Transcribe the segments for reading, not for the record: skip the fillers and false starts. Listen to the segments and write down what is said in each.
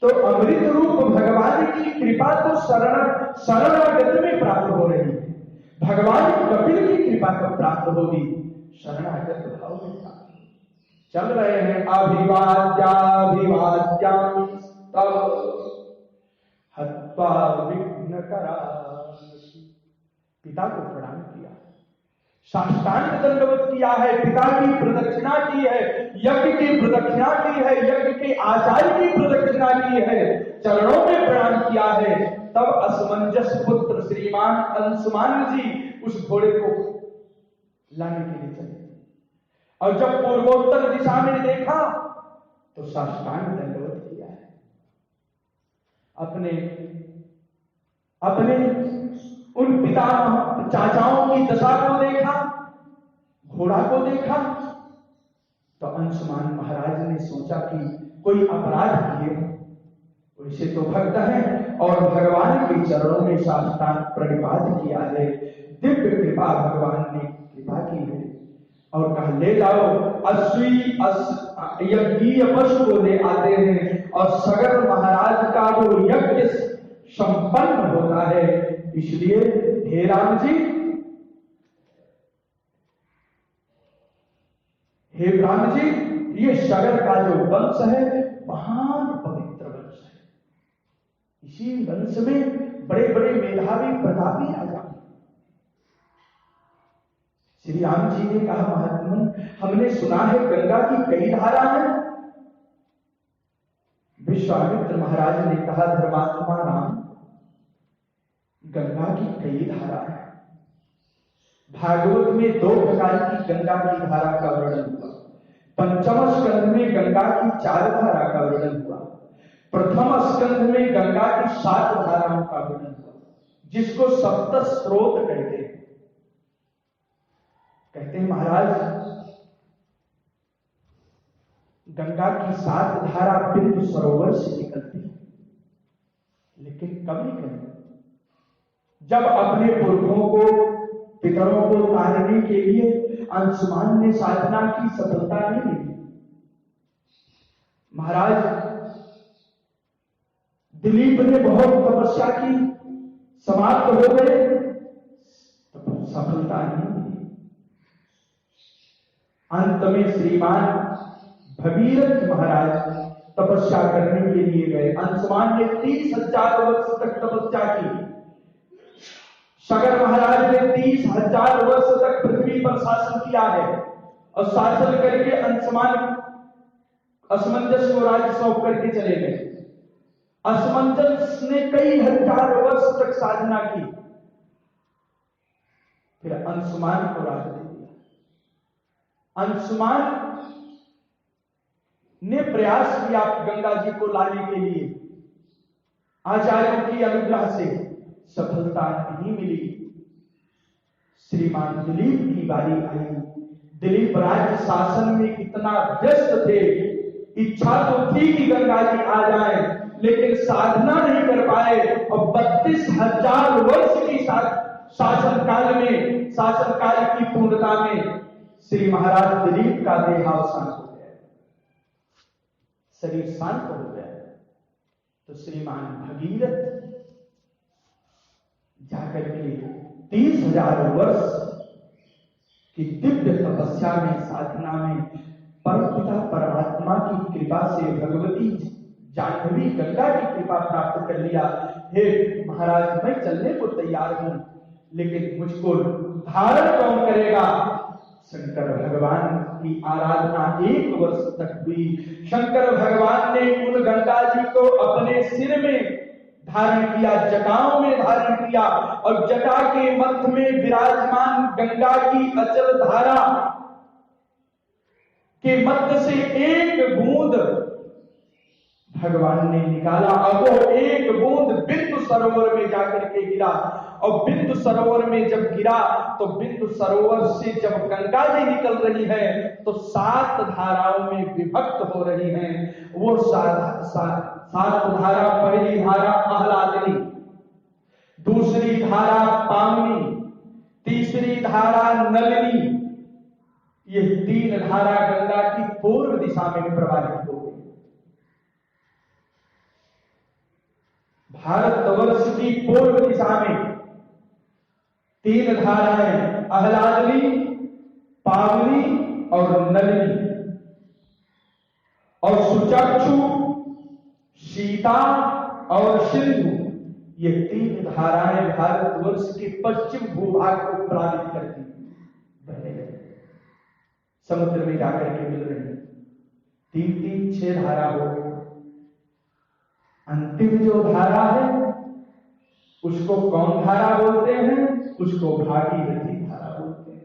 तो अमृत रूप भगवान की कृपा तो शरणागत में प्राप्त हो रही है। भगवान कपिल की कृपा कब प्राप्त होगी? शरणागत भाव में प्राप्त। चल रहे हैं अभिवाद्याभिवाद्यामि तव हत्वा विघ्न करामि। पिता को प्रणाम किया, साष्टांग दंडवत किया है, पिता की प्रदक्षिणा की है, यज्ञ की प्रदक्षिणा की है, यज्ञ के आचार्य की प्रदक्षिणा की है, चरणों में प्रणाम किया है। तब असमंजस पुत्र श्रीमान अंशुमान जी उस घोड़े को लाने के लिए चले, और जब पूर्वोत्तर दिशा में देखा तो साष्टांग दंडवत किया है। अपने उन पिता चाचाओं की दशा को देखा, घोड़ा को देखा, तो अंशुमान महाराज ने सोचा कि कोई अपराध किए, वैसे तो भक्त है और भगवान के चरणों में साष्टांग प्रणिपात किया है। दिव्य कृपा भगवान ने कृपा की है और कहा ले जाओ। यज्ञीय पशु को ले आते हैं और सगर महाराज का वो यज्ञ संपन्न होता है। इसलिए हे राम जी, हे राम जी, ये सगर का जो वंश है महान पवित्र वंश है। इसी वंश में बड़े बड़े मेधावी प्रतापी राजा। श्री राम जी ने कहा महात्मन, हमने सुना है गंगा की कई धारा हैं। विश्वामित्र महाराज ने कहा धर्मात्मा राम, गंगा की कई धारा है। भागवत में 2 प्रकार की गंगा की धारा का वर्णन हुआ। पंचम स्कंध में गंगा की 4 धारा का वर्णन हुआ। प्रथम स्कंध में गंगा की 7 धाराओं का वर्णन हुआ, जिसको सप्त स्रोत कहते हैं। कहते हैं महाराज, गंगा की 7 धारा बिंदु सरोवर से निकलती है, लेकिन कब निकलती? जब अपने पुरखों को, पितरों को तारने के लिए अंशुमान ने साधना की, सफलता नहीं मिली। महाराज दिलीप ने बहुत तपस्या की, समाप्त हो गए, तो सफलता नहीं मिली। अंत में श्रीमान भगीरथ महाराज तपस्या करने के लिए गए। अंशुमान ने 30,000 वर्ष तक तपस्या की। सगर महाराज ने 30,000 वर्ष तक पृथ्वी पर शासन किया है और शासन करके अंशुमान असमंजस को राज्य सौंप करके चले गए। असमंजस ने कई हजार वर्ष तक साधना की, फिर अंशुमान को राज्य दे दिया। अंशुमान ने प्रयास किया गंगा जी को लाने के लिए, आचार्यों की अनुग्रह से सफलता नहीं मिली। श्रीमान दिलीप की बारी आई। दिलीप राज्य शासन में इतना व्यस्त थे, इच्छा तो थी कि गंगा जी आ जाए, लेकिन साधना नहीं कर पाए और 32,000 वर्ष की शासन काल की पूर्णता में श्री महाराज दिलीप का देहावसान हो गया, शरीर शांत हो गया। तो श्रीमान भगीरथ जाकर के 30,000 वर्ष की दिव्य तपस्या में, साधना में परमपिता परमात्मा की कृपा से भगवती जाह्नवी गंगा की कृपा प्राप्त कर लिया। हे महाराज, मैं चलने को तैयार हूं, लेकिन मुझको धारण कौन करेगा? शंकर भगवान की आराधना 1 वर्ष तक हुई। शंकर भगवान ने उन गंगा जी को अपने सिर में धारण किया, जटाओं में धारण किया, और जटा के मध्य में विराजमान गंगा की अचल धारा के मध्य से एक बूंद भगवान ने निकाला, और वो एक बूंद बिंदु सरोवर में जाकर के गिरा। और बिंदु सरोवर में जब गिरा तो बिंदु सरोवर से जब गंगा जी निकल रही है तो 7 धाराओं में विभक्त हो रही हैं। वो 7 धारा, पहली धारा आह्लादिनी, दूसरी धारा पावनी, तीसरी धारा नलिनी। ये 3 धारा गंगा की पूर्व दिशा में प्रवाहित हो गई। भारतवर्ष की पूर्व दिशा में 3 धाराएं, आह्लादनी, पावनी और नलिनी, और सुचक्षु, सीता और सिंधु, ये 3 धाराएं भारतवर्ष के पश्चिम भूभाग को प्लावित करती समुद्र में जाकर के मिल रही। 3 6 धारा हो गई। अंतिम जो धारा है उसको कौन धारा बोलते हैं? उसको भागीरथी धारा बोलते हैं।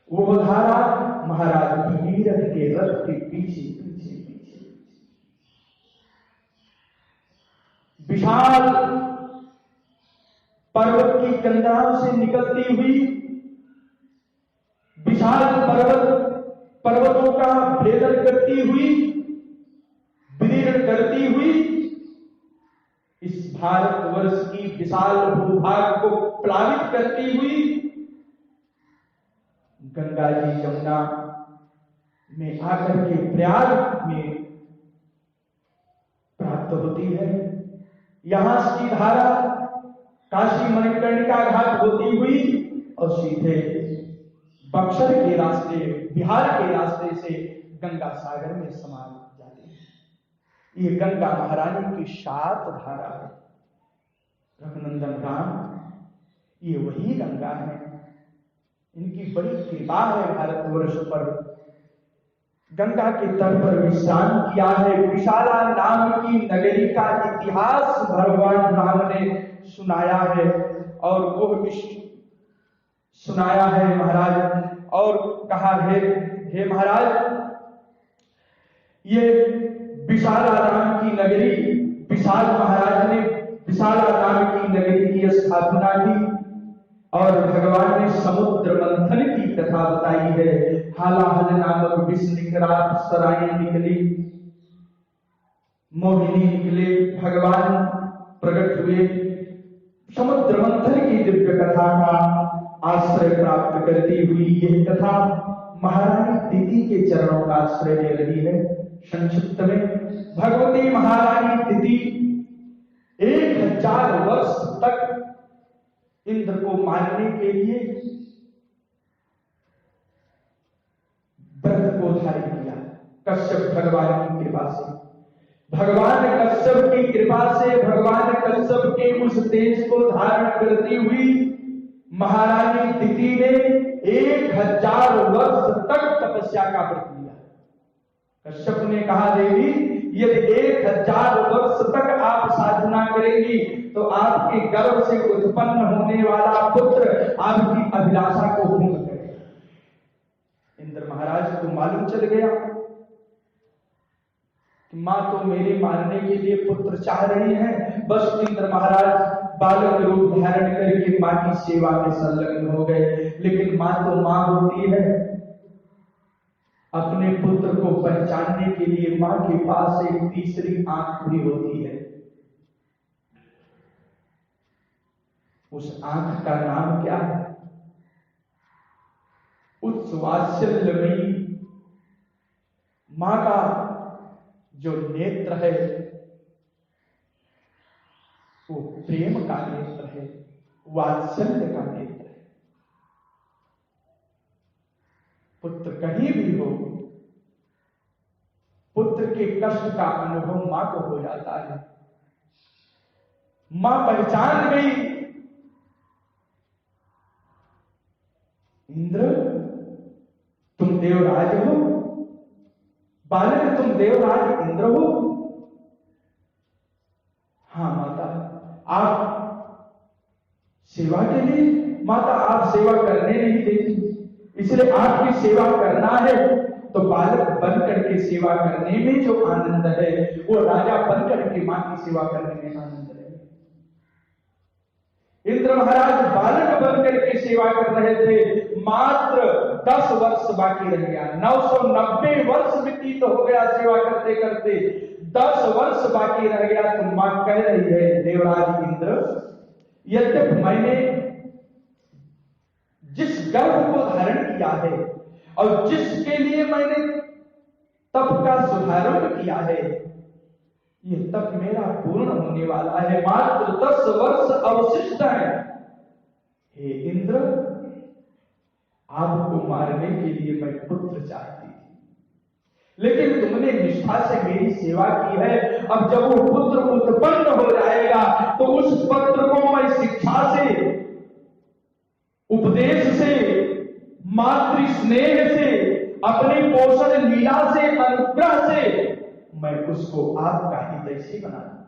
वो धारा महाराज भगीरथ के रथ के पीछे पीछे पीछे विशाल पर्वत की कंदराओं से निकलती हुई, विशाल पर्वतों का भेदन करती हुई, विदीर्ण करती हुई, इस भारतवर्ष की विशाल भूभाग को प्लावित करती हुई गंगा जी यमुना में आकर के प्रयाग में प्राप्त होती है। यहां की धारा काशी मणिकर्णिका घाट होती हुई और सीधे बक्सर के रास्ते, बिहार के रास्ते से गंगा सागर में समा जाती है। ये गंगा महारानी की 7 धारा है। रघुनंदन राम, ये वही गंगा है। इनकी बड़ी कृपा है भारतवर्ष पर। गंगा के तट पर विश्राम किया है। विशाला नाम की नगरी का इतिहास भगवान राम ने सुनाया है, और वो सुनाया है महाराज, और कहा है, हे महाराज, ये विशाला नाम की नगरी, विशाल महाराज ने विशाला नाम की नगरी की स्थापना की, और भगवान ने समुद्र मंथन की कथा बताई है। हालाहल नामक विष निकला, सराय निकली, मोहिनी निकले, भगवान प्रकट हुए। समुद्र मंथन की दिव्य कथा का आश्रय प्राप्त करती हुई यह कथा महारानी तिथि के चरणों का आश्रय ले रही है। संक्षिप्त में, भगवती महारानी तिथि 1000 वर्ष तक इंद्र को मारने के लिए व्रत को धारण किया। कश्यप भगवान की कृपा से, भगवान कश्यप की कृपा से, भगवान कश्यप के उस तेज को धारण करती हुई महारानी तिथि ने 1000 वर्ष तक तपस्या का व्रत लिया। कश्यप ने कहा, देवी, यदि 1000 वर्ष तक आप साधना करेंगी तो आपके गर्भ से उत्पन्न होने वाला पुत्र आपकी अभिलाषा को पूर्ण करेगा। इंद्र महाराज को मालूम चल गया कि मां तो मेरे मारने के लिए पुत्र चाह रही है। बस इंद्र महाराज बालक रूप धारण करके मां की सेवा में संलग्न हो गए। लेकिन मां तो मां होती है, अपने पुत्र को पहचानने के लिए मां के पास एक तीसरी आंख भी होती है। उस आंख का नाम क्या है? उस वात्सल्यमयी मां का जो नेत्र है वो प्रेम का नेत्र है, वात्सल्य का नेत्र है। पुत्र कहीं भी हो, पुत्र के कष्ट का अनुभव मां को हो जाता है। मां पहचान गई, इंद्र तुम देवराज हो, बालक तुम देवराज इंद्र हो। हाँ माता, आप सेवा के लिए, माता आप सेवा करने नहीं देती, इसलिए आपकी सेवा करना है तो बालक बन करके सेवा करने में जो आनंद है वो राजा बन करके मां की सेवा करने में आनंद है। इंद्र महाराज बालक बन करके सेवा कर रहे थे। मात्र 10 वर्ष बाकी रह गया, 990 वर्ष व्यतीत हो गया सेवा करते करते, 10 वर्ष बाकी रह गया। तो मां कह रही है, देवराज इंद्र, यद्यपि मैंने जिस गर्भ को धारण किया है और जिसके लिए मैंने तप का शुभारंभ किया है, ये तप मेरा पूर्ण होने वाला है, मात्र 10 वर्ष अवशिष्ट है। हे इंद्र, आपको मारने के लिए मैं पुत्र चाहती थी, लेकिन तुमने निष्ठा से मेरी सेवा की है। अब जब वो पुत्र उत्पन्न हो जाएगा तो उस पुत्र को मैं शिक्षा से, उपदेश से, मातृ स्नेह से, अपने पोषण लीला से, अनुग्रह से मैं उसको आपका हितैषी बना दूं।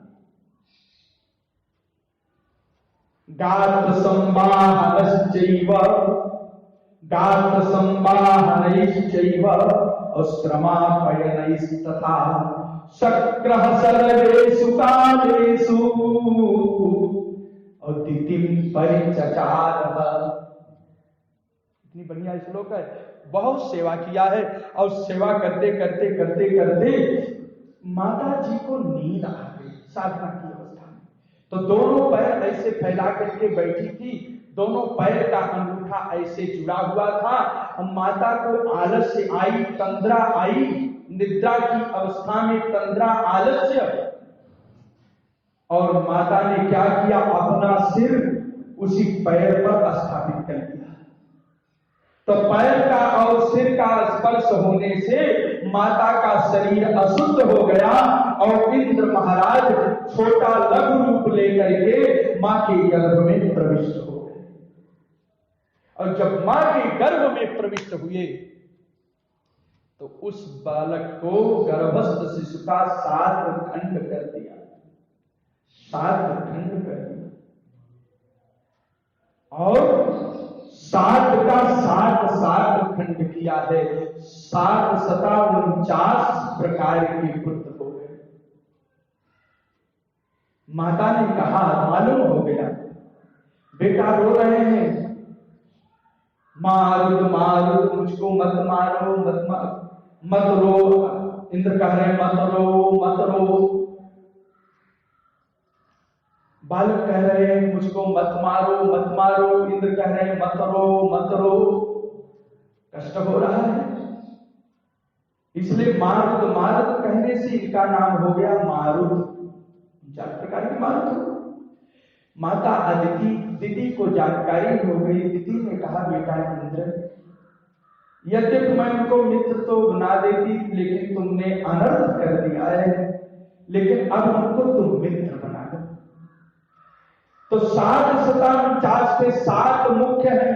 गात्र संवाहनश्चैव गात्र संवाहनैश्चैव अस्त्रमापयनैस्तथा शक्रः सर्वेषु कालेषु अदितिं परिचचारः। इतनी बढ़िया श्लोक है। बहुत सेवा किया है और सेवा करते करते करते करते माता जी को नींद आ गई साधना की अवस्था में। तो दोनों पैर ऐसे फैला करके बैठी थी, दोनों पैर का अंगूठा ऐसे जुड़ा हुआ था। माता को आलस्य आई, तंद्रा आई, निद्रा की अवस्था में तंद्रा, आलस्य। और माता ने क्या किया, अपना सिर उसी पैर पर स्थापित कर दिया। तो पैर का और सिर का स्पर्श होने से माता का शरीर अशुद्ध हो गया और इंद्र महाराज छोटा लघु रूप लेकर के मां के गर्भ में प्रविष्ट हो गए। और जब मां के गर्भ में प्रविष्ट हुए तो उस बालक को गर्भस्थ शिशु का 7 खंड कर दिया, 7 खंड कर दिया। और 7 का 7 खंड किया है। 7 सता 49 प्रकार के पुत्र हो गए। माता ने कहा, मालूम हो गया बेटा रो रहे हैं, मारुद मारुद मुझको मत मारो, मत रो। इंद्र कह रहे हैं मत रो मत रो। बालक कह रहे हैं मुझको मत मारो मत मारो। इंद्र कह रहे हैं मत रो मत रो। कष्ट हो रहा है, इसलिए मारुद मारुद कहने से इनका नाम हो गया मारुद। 4 प्रकार के मारुद। माता दिति को जानकारी हो गई। दिति ने कहा, बेटा इंद्र, यद्यपि मैं उनको मित्र तो बना देती, लेकिन तुमने अनर्थ कर दिया है, लेकिन अब उनको तुम मित्र बना दो। तो 7 सता 49 पे 7 मुख्य है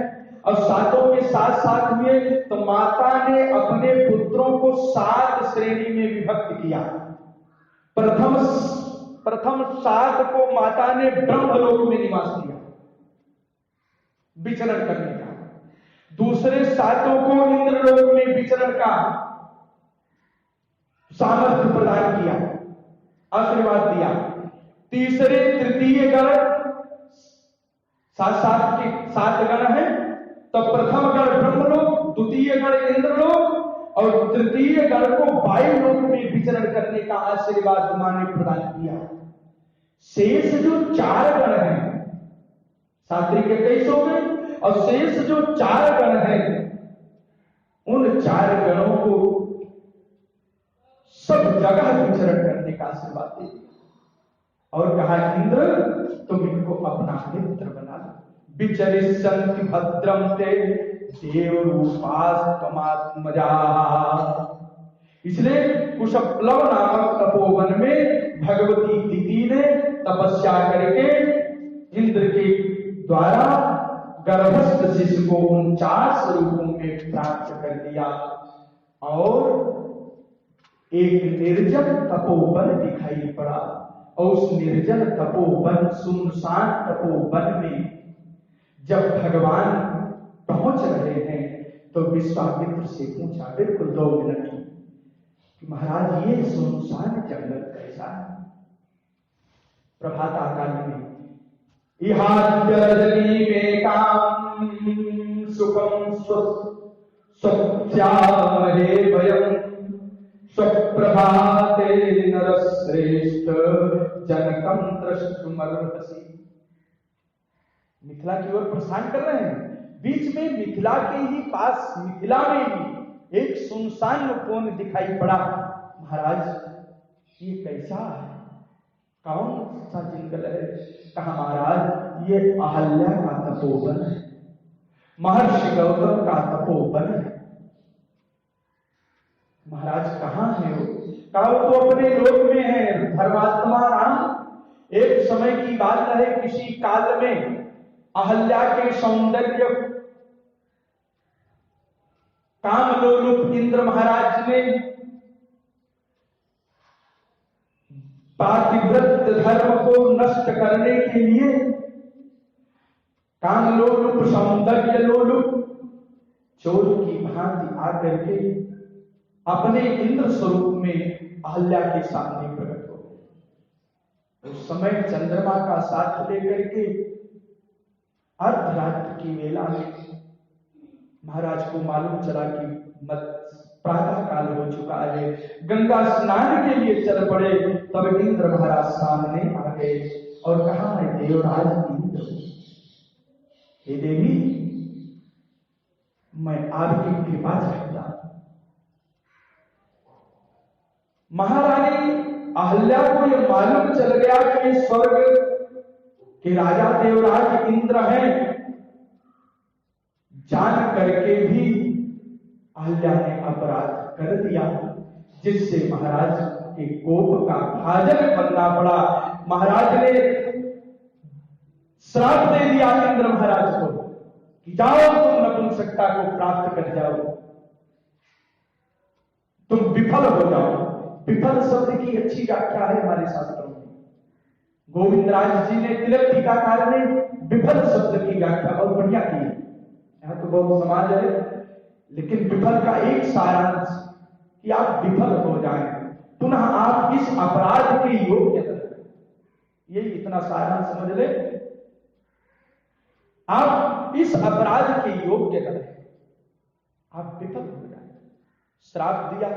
और 7 के साथ साथ हुए। तो माता ने अपने पुत्रों को 7 श्रेणी में विभक्त किया। प्रथम 7 को माता ने ब्रह्मलोक में निवास दिया, विचरण करने का। दूसरे 7 को इंद्रलोक में विचरण का सामर्थ्य प्रदान किया, आशीर्वाद दिया। तीसरे तृतीय गण 7 के 7 गण है। तो प्रथम गण ब्रह्मलोक, द्वितीय गण इंद्रलोक और तृतीय गण को वायुलोक में विचरण करने का आशीर्वाद मां ने प्रदान किया। शेष जो 4 गण हैं, सात्विक 21 हो गए, और शेष जो 4 गण हैं, उन 4 गणों को सब जगह विचरण करने का आशीर्वाद दे दिया और कहा, इंद्र तुम इनको अपना मित्र बना लो। विचरिष्यन्ति भद्रम ते देवरूपास्तमात्मजा। इसलिए कुशप्लव नामक तपोवन में भगवती दिति ने तपस्या करके इंद्र के द्वारा गर्भस्थ शिशु को 49 रूपों में प्राप्त कर दिया और एक निर्जन तपोवन दिखाई पड़ा। और उस निर्जन तपोवन, सुनसान तपोवन में जब भगवान पहुंच रहे हैं तो विश्वामित्र से पूछा, बिल्कुल 2 मिनट, कि महाराज ये सुनसान जंगल कैसा है? प्रभात काल में इहाद्यरजनी में काम सुखम स्वप्यामहे वयम स्वप्रभाते नरश्रेष्ठ जनकम द्रष्टुमर्हसि। मिथिला की ओर प्रस्थान कर रहे हैं। बीच में मिथिला के ही पास, मिथिला में ही एक सुनसान कोण दिखाई पड़ा। महाराज ये कैसा है? कौन सा जंगल है? कहा महाराज ये अहल्या का तपोवन है, महर्षि गौतम का तपोवन है। महाराज कहाँ है वो? कहा वो तो अपने लोक में है, धर्मात्मा राम। एक समय की बात है, किसी काल में अहल्या के सौंदर्य कामलोलुप इंद्र महाराज ने पातिव्रत धर्म को नष्ट करने के लिए कामलोलुप सौंदर्य लोलुप चोर की भांति आकर के अपने इंद्र स्वरूप में अहल्या के सामने प्रकट हो गए। उस समय चंद्रमा का साथ लेकर के अर्धरात्र की वेला में महाराज को मालूम चला कि प्रातः काल हो चुका है, गंगा स्नान के लिए चल पड़े। तब इंद्र महाराज सामने आ गए और कहा मैं देवराज इंद्र हूं, हे देवी मैं आपकी कृपा चाहता हूं। महारानी अहल्या को यह मालूम चल गया कि स्वर्ग के राजा देवराज इंद्र हैं, जान करके भी अहल्या ने अपराध कर दिया, जिससे महाराज के कोप का भाजन बनना पड़ा। महाराज ने श्राप दे दिया इंद्र महाराज को कि जाओ तुम नपुंसकता को प्राप्त कर जाओ, तुम विफल हो जाओ। विफल शब्द की अच्छी व्याख्या है हमारे शास्त्रों में। गोविंदराज जी ने तिलक टीकाकार ने विफल शब्द की व्याख्या बहुत बढ़िया की है। यहाँ तो बहुत समाज है, लेकिन विफल का एक सारांश कि आप विफल हो जाएं, पुनः आप इस अपराध के योग्य हैं, ये इतना सारांश समझ ले। आप इस अपराध के योग्य हैं, आप विफल हो जाए। श्राप दिया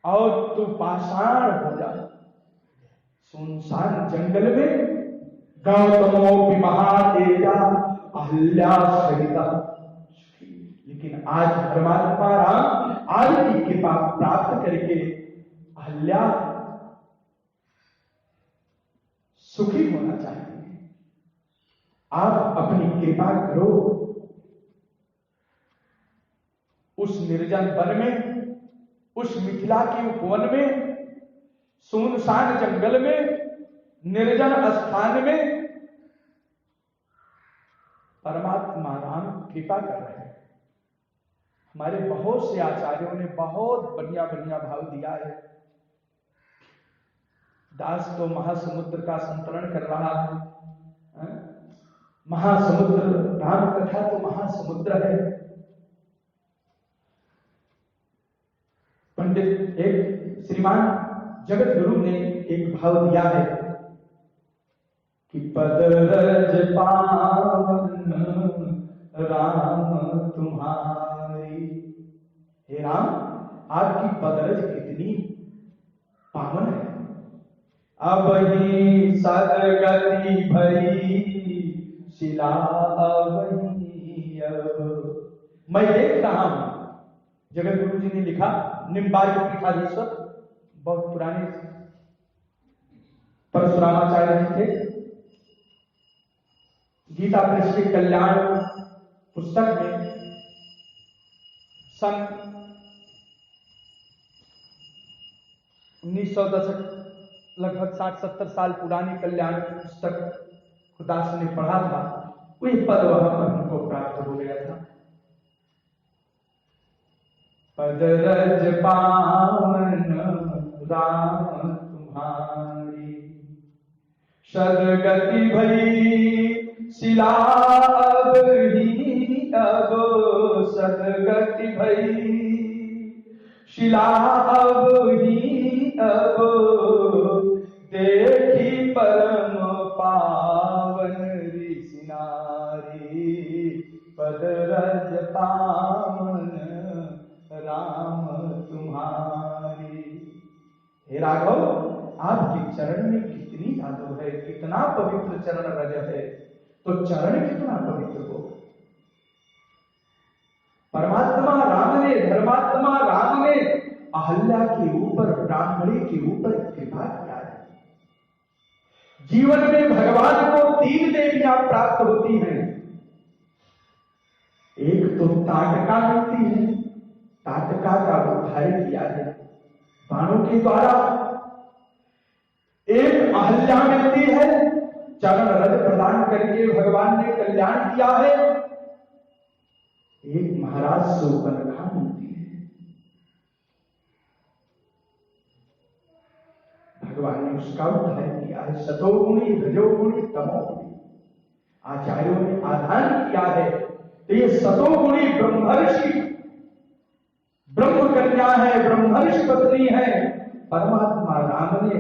और तू पाषाण हो जा। सुनसान जंगल में गौतमो महातेजा अहल्या सहिता। लेकिन आज परमात्मा राम आज की कृपा प्राप्त करके अहल्या सुखी होना चाहती है। आप अपनी कृपा करो। उस निर्जन वन में, उस मिथिला के उपवन में, सुनसान जंगल में, निर्जन स्थान में परमात्मा राम कृपा कर रहे हैं। हमारे बहुत से आचार्यों ने बहुत बढ़िया बढ़िया भाव दिया है। दास तो महासमुद्र का संतरण कर रहा है। महासमुद्र, राम कथा तो महासमुद्र है। पंडित एक श्रीमान जगत गुरु ने एक भाव दिया है कि पदरज पावन राम तुम्हारी। हे राम आपकी पदरज कितनी पावन है। अब ही सदगति भई शिला अवही अब। मैं देख रहा हूं, जगत गुरु जी ने लिखा, निम्बार्क पीठाधीश्वर बहुत पुराने परशुरामाचार्य जी थे। गीता प्रेस के कल्याण पुस्तक में सन 1900 दशक, लगभग 60-70 साल पुरानी कल्याण की पुस्तक खुदास ने पढ़ा था। वही पद वहां पर उनको प्राप्त हो गया था। पदरज पावन राम तुम्हारी, सदगति भई शिला अवही अब। सदगति भई शिला अवही अब। देखी परम पावन ऋषि नारी। पदरज पावन राम तुम्हारी। हे राघव आपके चरण में कितनी जादू है, कितना पवित्र चरण रज है, तो चरण कितना पवित्र हो। परमात्मा राम ने, धर्मात्मा राम ने अहल्या के ऊपर, ब्राह्मणी के ऊपर कृपा किया है। जीवन में भगवान को 3 देवियां प्राप्त होती हैं। एक तो ताटका मिलती है, ताटका का उद्धार किया है बाणों के द्वारा। एक अहल्या मिलती है, चरण रज प्रदान करके भगवान ने कल्याण किया है। एक महाराज शूर्पणखा मिलती है, भगवान ने उसका उद्धार किया है। सतोगुणी, रजोगुणी, तमोगुणी आचार्यों ने आधान किया है। तो ये सतोगुणी ब्रह्मर्षि, ब्रह्म कन्या है, ब्रह्मर्षि पत्नी है। परमात्मा राम ने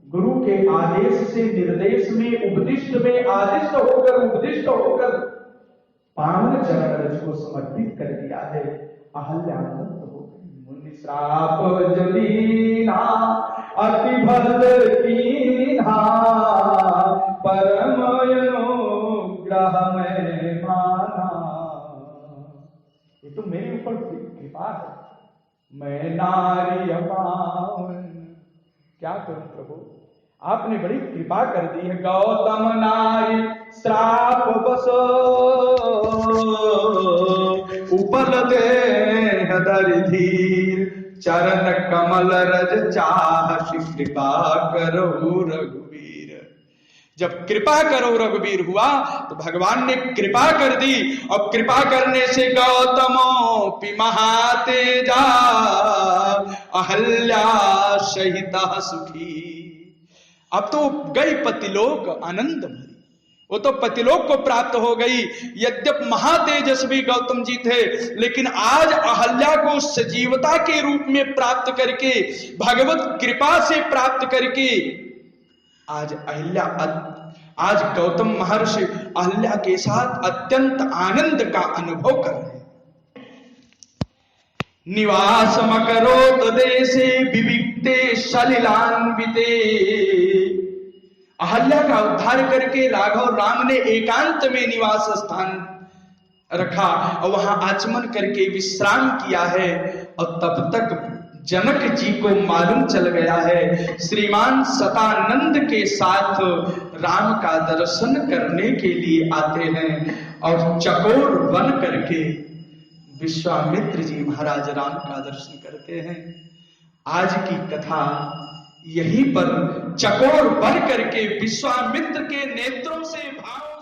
गुरु के आदेश से, निर्देश में, उपदिष्ट में आदिष्ट होकर, उपदिष्ट होकर पावन चरण रज को समर्पित कर दिया है। अहल्यानंद हो गई। मुनि श्राप जदीना अति भल कीन्हा, परम अनुग्रह में माना। ये तो मेरे ऊपर कृपा है, मैं नारी पावन क्या करूं प्रभु, आपने बड़ी कृपा कर दी है। गौतम नारी श्राप बसो, उपल देह धरि धीर, चरण कमल रज चाह, कृपा करो रघुवीर। जब कृपा करो रघुवीर हुआ तो भगवान ने कृपा कर दी, और कृपा करने से गौतमो पिमहातेजा, अहल्या सहिता सुखी। अब तो गई पतिलोक आनंद भरी, वो तो पतिलोक को प्राप्त हो गई। यद्यप महातेजस्वी गौतम जी थे, लेकिन आज अहल्या को सजीवता के रूप में प्राप्त करके, भगवत कृपा से प्राप्त करके, आज गौतम महर्षि अहल्या के साथ अत्यंत आनंद का अनुभव कर रहे हैं। निवास मकरोत देशे विविक्ते सलिलान्विते, अहल्या का उद्धार करके राघव राम ने एकांत में निवास स्थान रखा और वहां आचमन करके विश्राम किया है। और तब तक जनक जी को मालूम चल गया है श्रीमान सतानंद के साथ राम का दर्शन करने के लिए आते हैं, और चकोर बन करके विश्वामित्र जी महाराज राम का दर्शन करते हैं। आज की कथा यहीं पर चकोर बन करके विश्वामित्र के नेत्रों से भाव